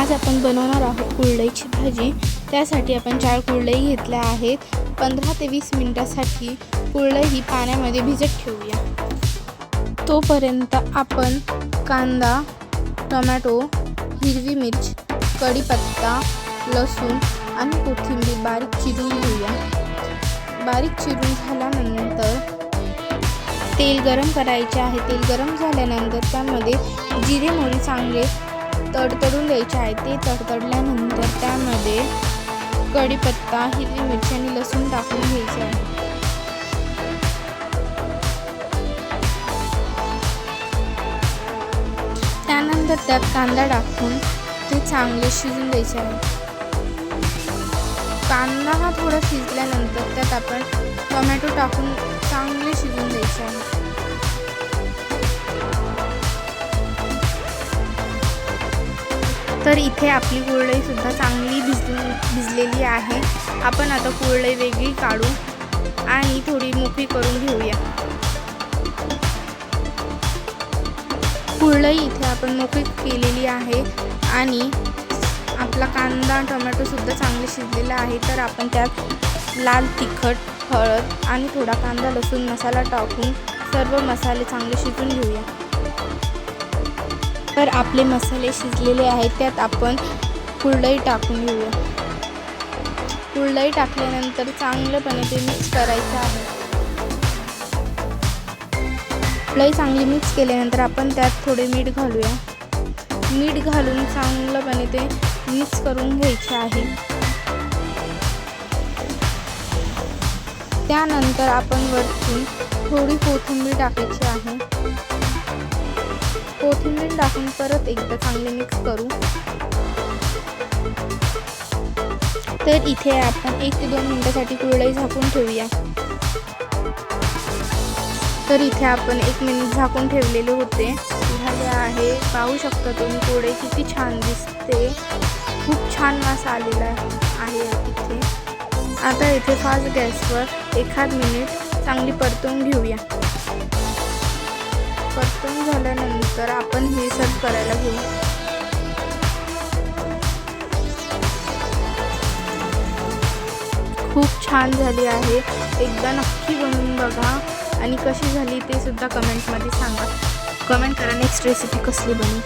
आज आपण बनवणार आहोत कुरडईची भाजी। त्यासाठी आपण 4 कुरडई घेतल्या आहेत। 15 ते 20 मिनिटांसाठी कुरडई ही पाण्यामध्ये भिजत ठेवूया। तोपर्यंत आपण कांदा, टोमॅटो, हिरवी मिर्च, कढीपत्ता, लसूण आणि कोथिंबीर बारीक चिरून घेऊया। बारीक चिरून झाल्यानंतर तेल गरम करायचे आहे। तेल गरम झाल्यानंतर त्यामध्ये जिरे मोहरी चांगले तडतडून द्यायचे आहे। ते तडतडल्यानंतर त्यामध्ये कढीपत्ता, हिरवी मिरची आणि लसूण टाकून घ्यायचे आहे। त्यानंतर त्यात कांदा टाकून ते चांगले शिजून द्यायचे आहे। कांदा हा थोडा शिजल्यानंतर त्यात आपण टोमॅटो टाकून चांगले शिजून द्यायचे आहे। तर इथे आपली कुरडई सुद्धा चांगली भिजलेली आहे। आपण आता कुरडई वेगळी काढू आणि थोडी मोकळी करून घेऊया। कुरडई इथे आपण मोकळी केलेली आहे आणि आपला कांदा टोमॅटो सुद्धा चांगले शिजलेला आहे। तर आपण त्यात लाल तिखट, हळद आणि थोडा कांदा लसूण मसाला टाकून सर्व मसाले चांगले शिजून घेऊया। तर आपले मसाले शिजलेले आहेत। त्यात आपण कुरडई टाकून घेऊया। कुरडई टाकल्यानंतर चांगलंपणे ते मिक्स करायचं आहे। कुरडई चांगली मिक्स केल्यानंतर आपण त्यात थोडे मीठ घालूया। मीठ घालून चांगलंपणे ते मिक्स करून घ्यायचे आहे। त्यानंतर आपण वरतून थोडी कोथिंबीर टाकायची आहे। कोथिंबीर टाकून परत एकदा चांगले मिक्स करू। तर इथे आपण 1 ते 2 मिनिटांसाठी कुरडई झाकून ठेवूया। तर इथे आपण 1 मिनिट झाकून ठेवलेले होते, झाले आहे। पाहू शकता तुम्ही कुरडई किती छान दिसते, खूप छान वास आलेला आहे इथे। आता इथे फास्ट गॅसवर 1 मिनिट चांगली परतवून घेऊया। परतवून झाल्यानंतर आपण हे सर्व करायला घेऊ। खूप छान झाली आहे, एकदा नक्की बनवून बघा आणि कशी झाली ते सुद्धा कमेंटमध्ये सांगा। कमेंट करा नेक्स्ट रेसिपी कसली बनी।